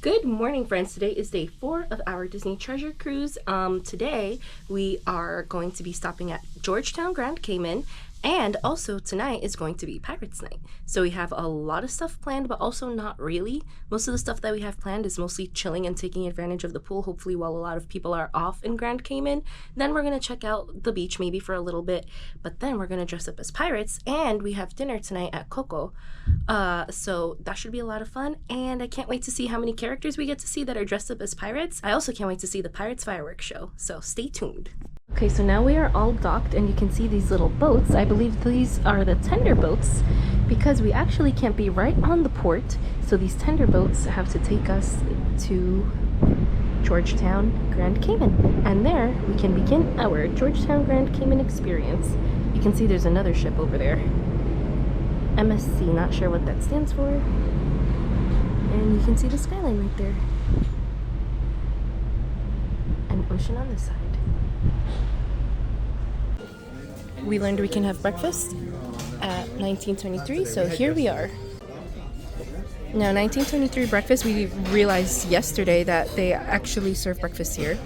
Good morning, friends. Today is day 4 of our Disney Treasure Cruise. Today we are going to be stopping at Georgetown, Grand Cayman, and also tonight is going to be Pirates Night. So we have a lot of stuff planned, but also not really. Most of the stuff that we have planned is mostly chilling and taking advantage of the pool, hopefully while a lot of people are off in Grand Cayman. Then we're going to check out the beach maybe for a little bit, but then we're going to dress up as pirates, and we have dinner tonight at Coco. So that should be a lot of fun, and I can't wait to see how many characters we get to see that are dressed up as pirates. I also can't wait to see the Pirates fireworks show, so stay tuned. Okay, so now we are all docked and you can see these little boats. I believe these are the tender boats because we actually can't be right on the port. So these tender boats have to take us to Georgetown, Grand Cayman. And there we can begin our Georgetown, Grand Cayman experience. You can see there's another ship over there. MSC, not sure what that stands for. And you can see the skyline right there. And ocean on this side. We learned we can have breakfast at 1923, so here we are. Now, 1923 breakfast, we realized yesterday that they actually serve breakfast here.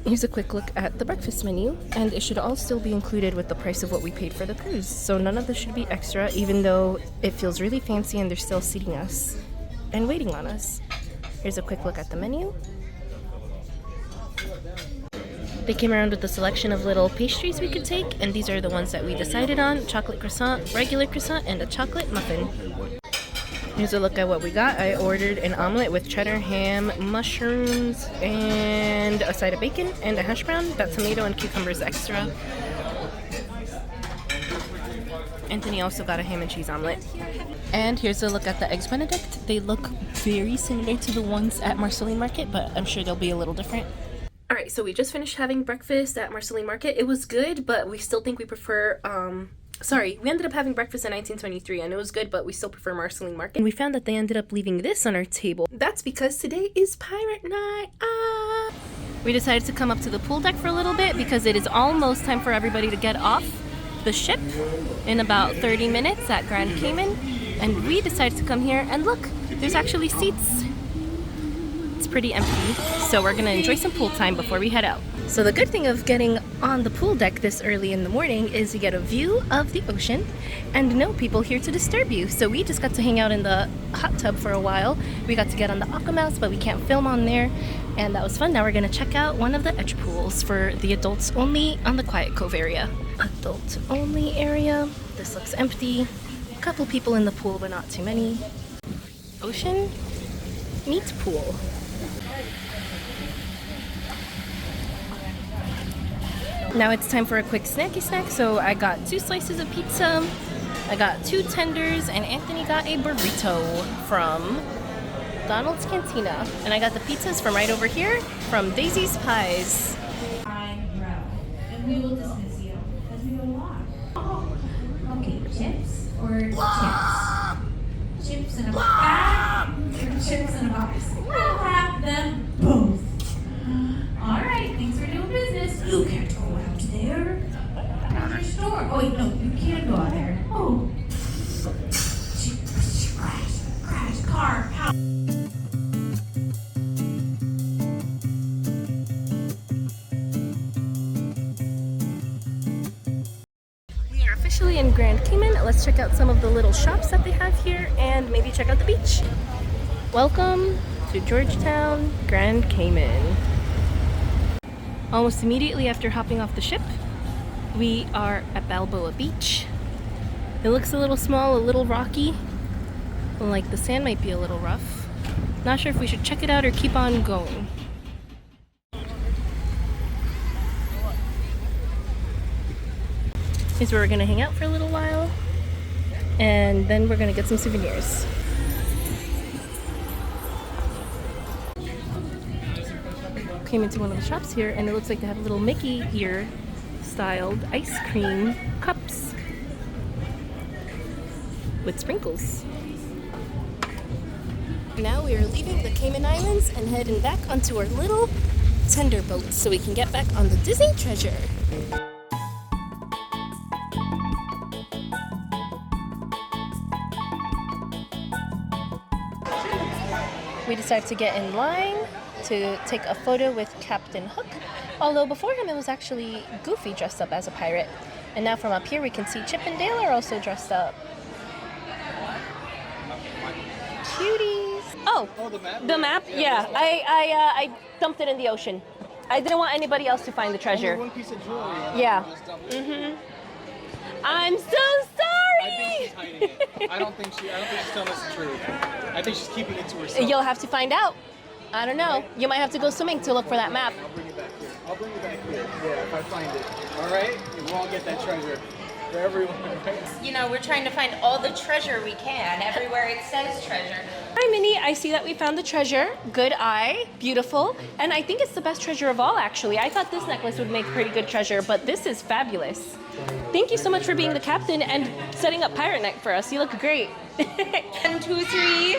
Here's a quick look at the breakfast menu, and it should all still be included with the price of what we paid for the cruise. So none of this should be extra, even though it feels really fancy and they're still seating us and waiting on us. Here's a quick look at the menu. They came around with a selection of little pastries we could take, and these are the ones that we decided on: chocolate croissant, regular croissant, and a chocolate muffin. Here's a look at what we got. I ordered an omelet with cheddar, ham, mushrooms, and a side of bacon, and a hash brown. That tomato and cucumbers extra. Anthony also got a ham and cheese omelet. And here's a look at the eggs Benedict. They look very similar to the ones at Marceline Market, but I'm sure they'll be a little different. Alright, so we just finished having breakfast at Marceline Market. It was good, but we still think we prefer, we ended up having breakfast in 1923, and it was good, but we still prefer Marceline Market. And we found that they ended up leaving this on our table. That's because today is Pirate Night! We decided to come up to the pool deck for a little bit because it is almost time for everybody to get off the ship in about 30 minutes at Grand Cayman. And we decided to come here, and look, there's actually seats. It's pretty empty, so we're gonna enjoy some pool time before we head out. So the good thing of getting on the pool deck this early in the morning is you get a view of the ocean and no people here to disturb you. So we just got to hang out in the hot tub for a while. We got to get on the Aquamouse, but we can't film on there, and that was fun. Now we're gonna check out one of the edge pools for the adults only on the Quiet Cove area. Adult only area. This looks empty. A couple people in the pool, but not too many. Ocean meets pool. Now it's time for a quick snacky snack, so I got 2 slices of pizza, I got 2 tenders, and Anthony got a burrito from Donald's Cantina. And I got the pizzas from right over here, from Daisy's Pies. And we will dismiss you as we go along. Okay, chips or chips? Chips in a bag or chips in a box? I'll have them both. Alright, thanks for doing business. You can't go out there. There's your store. Oh wait, no, you can't go out there. Oh. Crash, car, pow. We are officially in Grand Cayman. Let's check out some of the little shops that they have here and maybe check out the beach. Welcome to Georgetown, Grand Cayman. Almost immediately after hopping off the ship, we are at Balboa Beach. It looks a little small, a little rocky. Like the sand might be a little rough. Not sure if we should check it out or keep on going. Here's where we're gonna hang out for a little while, and then we're gonna get some souvenirs. Came into one of the shops here, and it looks like they have little Mickey ear styled ice cream cups with sprinkles. Now we are leaving the Cayman Islands and heading back onto our little tender boat so we can get back on the Disney Treasure. We decided to get in line to take a photo with Captain Hook. Although before him it was actually Goofy dressed up as a pirate. And now from up here we can see Chip and Dale are also dressed up. Cuties. Oh, the map? The map? Yeah. I dumped it in the ocean. I didn't want anybody else to find the treasure. Only one piece of jewelry. Yeah. I'm so sorry. I think she's hiding it. I don't think she's telling us the truth. I think she's keeping it to herself. You'll have to find out. I don't know. You might have to go swimming to look for that map. I'll bring it back here. I'll bring it back here. Yeah, if I find it. All right? We'll all get that treasure for everyone. Right? You know, we're trying to find all the treasure we can. Everywhere it says treasure. Hi, Minnie. I see that we found the treasure. Good eye. Beautiful. And I think it's the best treasure of all, actually. I thought this necklace would make pretty good treasure, but this is fabulous. Thank you so much for being the captain and setting up pirate night for us. You look great. 1, 2, 3.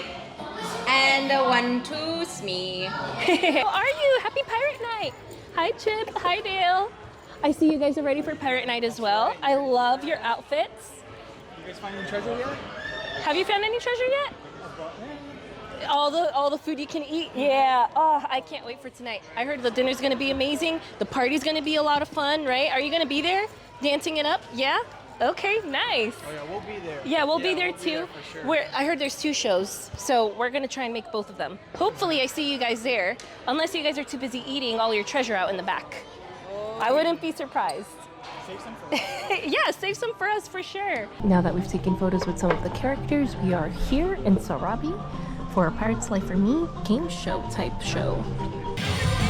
And 1, 2, me. How are you? Happy pirate night. Hi, Chip. Hi, Dale. I see you guys are ready for pirate night as well. I love your outfits. You guys find any treasure yet? Have you found any treasure yet? All the food you can eat. Yeah. Oh, I can't wait for tonight. I heard the dinner's gonna be amazing. The party's gonna be a lot of fun, right? Are you gonna be there, dancing it up? Yeah. Okay. Nice. Oh yeah, we'll be there. Yeah, we'll be there too. Be there for sure. I heard there's 2 shows, so we're gonna try and make both of them. Hopefully, I see you guys there. Unless you guys are too busy eating all your treasure out in the back. I wouldn't be surprised. Save some for us. Yeah, save some for us for sure. Now that we've taken photos with some of the characters, we are here in Sarabi for a Pirate's Life for Me game show type show.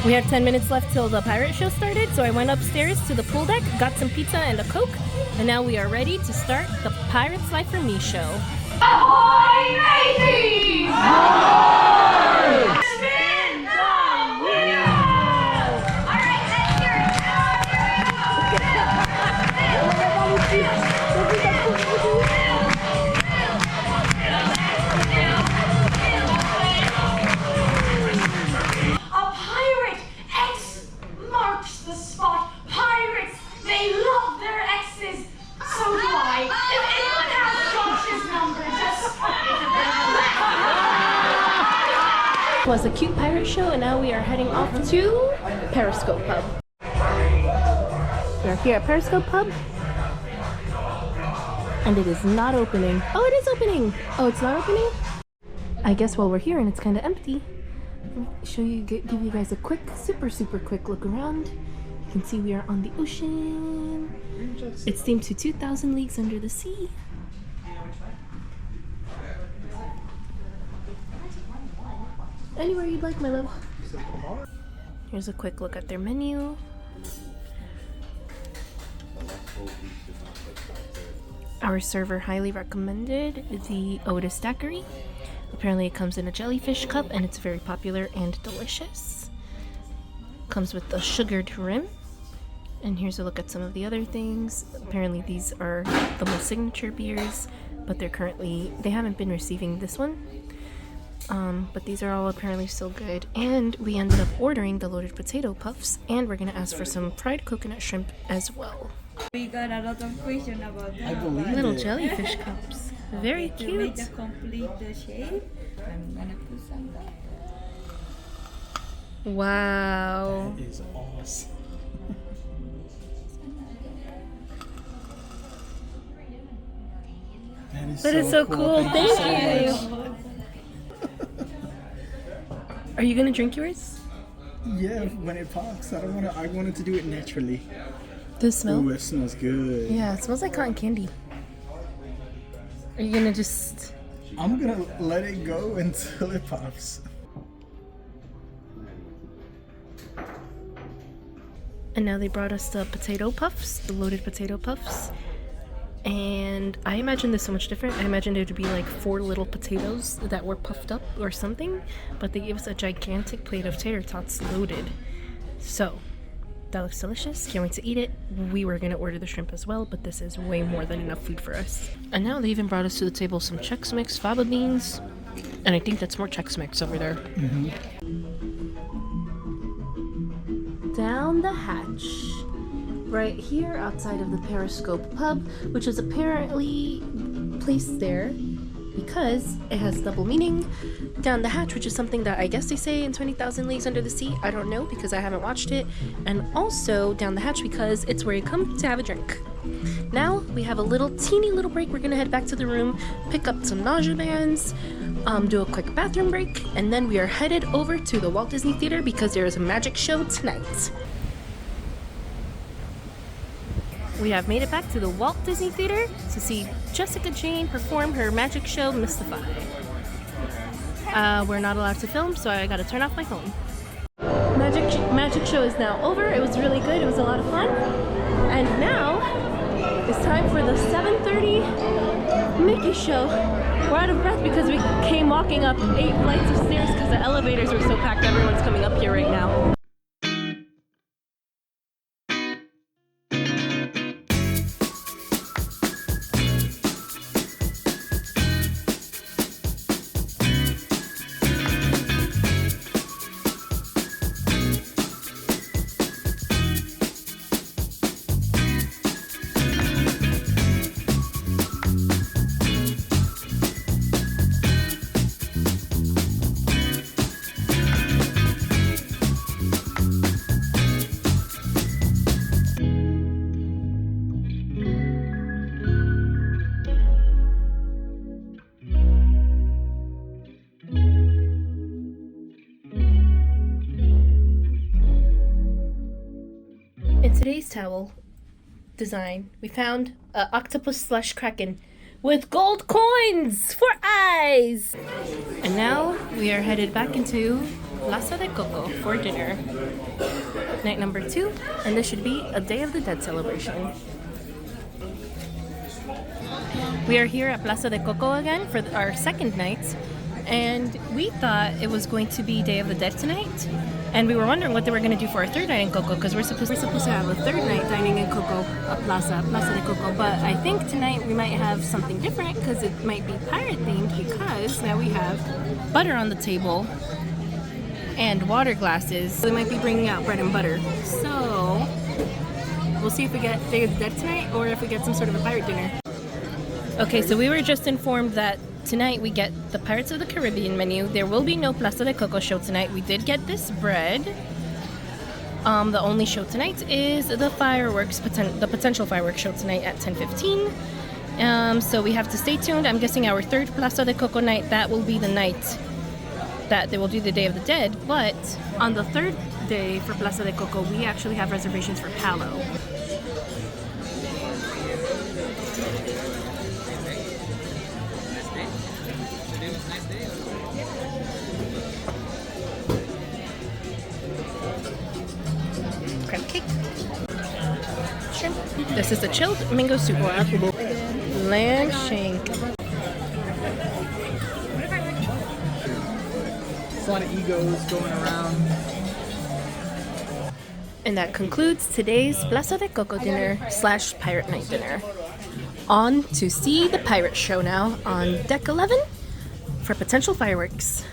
We have 10 minutes left till the pirate show started, so I went upstairs to the pool deck, got some pizza and a Coke, and now we are ready to start the Pirate's Life for Me show. Ahoy, mateys! Ahoy! Spin the wheel! All right, let's hear it. A pirate X marks the spot. Pirates, they love their X's. So do I. If anyone has Josh's number, just... It was a cute pirate show, and now we are heading off to Periscope Pub. We are here at Periscope Pub, and it is not opening. Oh, it is opening! Oh, it's not opening? I guess while we're here and it's kind of empty, give you guys a quick, super quick look around. You can see we are on the ocean. It's themed to 2,000 Leagues Under the Sea. Anywhere you'd like, my love. Here's a quick look at their menu. Our server highly recommended the Otis daiquiri. Apparently it comes in a jellyfish cup and it's very popular and delicious. Comes with a sugared rim. And here's a look at some of the other things. Apparently these are the most signature beers, but they haven't been receiving this one. But these are all apparently still good. And we ended up ordering the loaded potato puffs, and we're gonna ask for some fried coconut shrimp as well. We got a lot of question about that. I believe Little it. jellyfish cups. Very To make cute. the complete the shape, I'm gonna put some back. Wow. That is awesome. That is so cool. Thank you. Are you gonna drink yours? Yeah, when it pops, I wanted to do it naturally. Does it smell? Ooh, it smells good. Yeah, it smells like cotton candy. Are you gonna just... I'm gonna let it go until it pops. And now they brought us the potato puffs, the loaded potato puffs. And I imagined this so much different. I imagined it would be like 4 little potatoes that were puffed up or something, but they gave us a gigantic plate of tater tots loaded. So, that looks delicious. Can't wait to eat it. We were gonna order the shrimp as well, but this is way more than enough food for us. And now they even brought us to the table some Chex Mix fava beans, and I think that's more Chex Mix over there. Down the hatch. Right here outside of the Periscope Pub, which is apparently placed there because it has double meaning. Down the hatch, which is something that I guess they say in 20,000 Leagues Under the Sea. I don't know because I haven't watched it. And also down the hatch because it's where you come to have a drink. Now we have a teeny little break. We're gonna head back to the room, pick up some nausea bands, do a quick bathroom break, and then we are headed over to the Walt Disney Theater because there is a magic show tonight. We have made it back to the Walt Disney Theater to see Jessica Jane perform her magic show, Mystify. We're not allowed to film, so I gotta turn off my phone. Magic show is now over. It was really good. It was a lot of fun. And now it's time for the 7:30 Mickey show. We're out of breath because we came walking up 8 flights of stairs because the elevators were so packed. Everyone's coming up here right now. In today's towel design, we found an octopus/kraken with gold coins for eyes! And now we are headed back into Plaza de Coco for dinner. Night number 2, and this should be a Day of the Dead celebration. We are here at Plaza de Coco again for our second night, and we thought it was going to be Day of the Dead tonight. And we were wondering what they were going to do for our third night in Coco, because we're supposed to have a third night dining in Coco, Plaza de Coco. But I think tonight we might have something different, because it might be pirate themed, because now we have butter on the table and water glasses. They might be bringing out bread and butter. So we'll see if we get Day of the Dead tonight or if we get some sort of a pirate dinner. Okay, so we were just informed that tonight we get the Pirates of the Caribbean menu. There will be no Plaza de Coco show tonight. We did get this bread. The only show tonight is the fireworks, the potential fireworks show tonight at 10:15. So we have to stay tuned. I'm guessing our third Plaza de Coco night, that will be the night that they will do the Day of the Dead. But on the third day for Plaza de Coco, we actually have reservations for Palo. Crab cake, shrimp. This is the chilled mango soup, lamb shank. There's a lot of egos going around. And that concludes today's Plaza de Coco dinner / pirate night dinner. On to see the pirate show now on deck 11 for potential fireworks.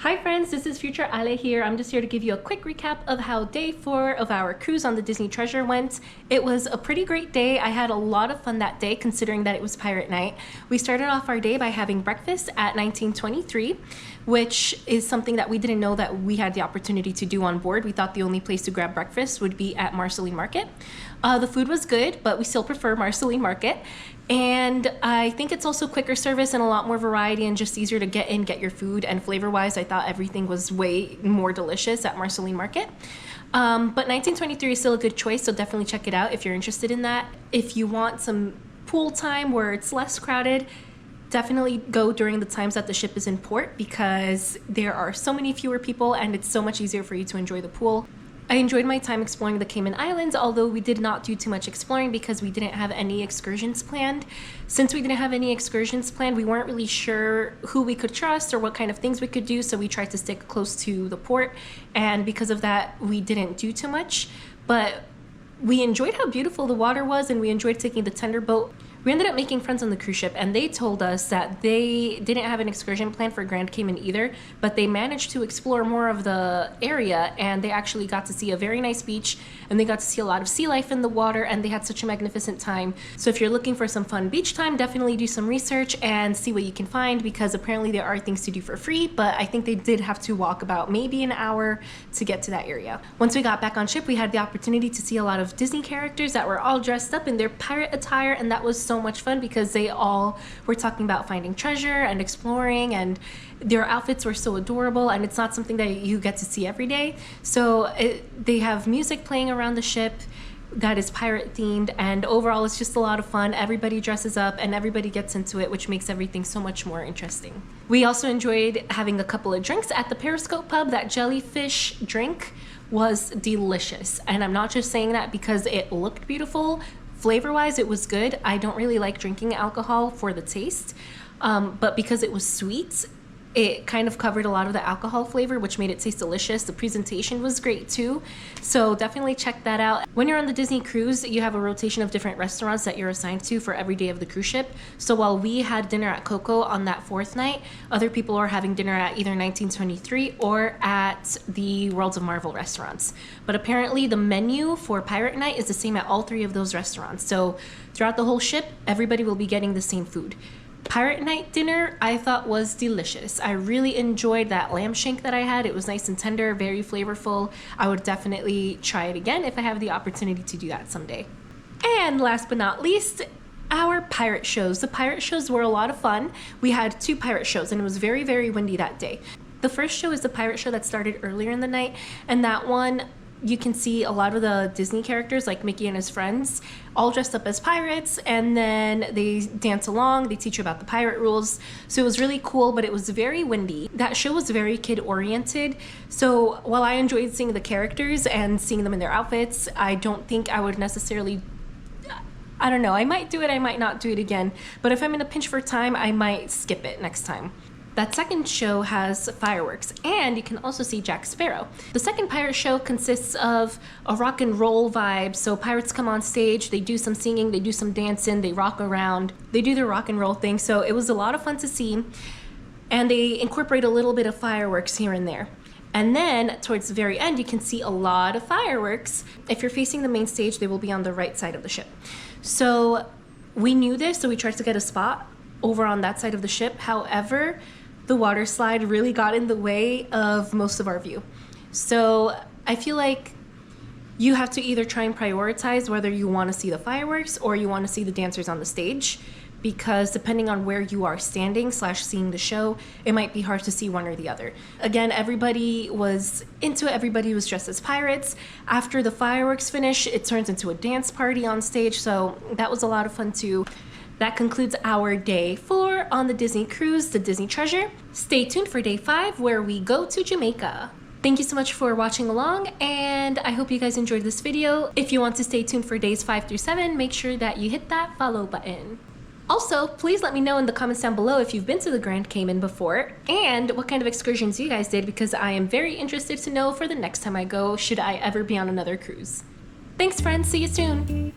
Hi friends, this is Future Ale here. I'm just here to give you a quick recap of how day 4 of our cruise on the Disney Treasure went. It was a pretty great day. I had a lot of fun that day considering that it was pirate night. We started off our day by having breakfast at 1923, which is something that we didn't know that we had the opportunity to do on board. We thought the only place to grab breakfast would be at Marceline Market. The food was good, but we still prefer Marceline Market. And I think it's also quicker service and a lot more variety and just easier to get in, get your food. And flavor-wise, I thought everything was way more delicious at Marceline Market. But 1923 is still a good choice, so definitely check it out if you're interested in that. If you want some pool time where it's less crowded, definitely go during the times that the ship is in port because there are so many fewer people and it's so much easier for you to enjoy the pool. I enjoyed my time exploring the Cayman Islands, although we did not do too much exploring because we didn't have any excursions planned. Since we didn't have any excursions planned, we weren't really sure who we could trust or what kind of things we could do, so we tried to stick close to the port, and because of that, we didn't do too much. But we enjoyed how beautiful the water was, and we enjoyed taking the tender boat. We ended up making friends on the cruise ship, and they told us that they didn't have an excursion plan for Grand Cayman either, but they managed to explore more of the area, and they actually got to see a very nice beach, and they got to see a lot of sea life in the water, and they had such a magnificent time. So if you're looking for some fun beach time, definitely do some research and see what you can find, because apparently there are things to do for free, but I think they did have to walk about maybe an hour to get to that area. Once we got back on ship, we had the opportunity to see a lot of Disney characters that were all dressed up in their pirate attire, and that was so much fun because they all were talking about finding treasure and exploring, and their outfits were so adorable, and it's not something that you get to see every day. So they have music playing around the ship that is pirate themed, and overall it's just a lot of fun. Everybody dresses up and everybody gets into it, which makes everything so much more interesting. We also enjoyed having a couple of drinks at the Periscope Pub. That jellyfish drink was delicious, and I'm not just saying that because it looked beautiful. Flavor-wise, it was good. I don't really like drinking alcohol for the taste, but because it was sweet, it kind of covered a lot of the alcohol flavor, which made it taste delicious. The presentation was great too, so definitely check that out. When you're on the Disney cruise, you have a rotation of different restaurants that you're assigned to for every day of the cruise ship. So while we had dinner at Coco on that 4th night, other people are having dinner at either 1923 or at the Worlds of Marvel restaurants. But apparently the menu for Pirate Night is the same at all 3 of those restaurants. So throughout the whole ship, everybody will be getting the same food. Pirate Night dinner I thought was delicious. I really enjoyed that lamb shank that I had. It was nice and tender, very flavorful. I would definitely try it again if I have the opportunity to do that someday. And last but not least, our pirate shows. The pirate shows were a lot of fun. We had 2 pirate shows and it was very, very windy that day. The first show is the pirate show that started earlier in the night, and that one you can see a lot of the Disney characters like Mickey and his friends all dressed up as pirates, and then they dance along, they teach you about the pirate rules. So it was really cool, but it was very windy. That show was very kid oriented, so while I enjoyed seeing the characters and seeing them in their outfits, I don't think I would necessarily, I don't know, I might do it, I might not do it again, but if I'm in a pinch for time, I might skip it next time. That second show has fireworks, and you can also see Jack Sparrow. The second pirate show consists of a rock and roll vibe. So pirates come on stage, they do some singing, they do some dancing, they rock around, they do their rock and roll thing. So it was a lot of fun to see, and they incorporate a little bit of fireworks here and there. And then towards the very end, you can see a lot of fireworks. If you're facing the main stage, they will be on the right side of the ship. So we knew this, so we tried to get a spot over on that side of the ship. However, the water slide really got in the way of most of our view. So I feel like you have to either try and prioritize whether you want to see the fireworks or you want to see the dancers on the stage, because depending on where you are standing / seeing the show, it might be hard to see one or the other. Again, everybody was into it. Everybody was dressed as pirates. After the fireworks finish, it turns into a dance party on stage, so that was a lot of fun too. That concludes our day 4 on the Disney cruise, the Disney Treasure. Stay tuned for day 5 where we go to Jamaica. Thank you so much for watching along, and I hope you guys enjoyed this video. If you want to stay tuned for days 5 through 7, make sure that you hit that follow button. Also, please let me know in the comments down below if you've been to the Grand Cayman before and what kind of excursions you guys did, because I am very interested to know for the next time I go, should I ever be on another cruise. Thanks friends, see you soon.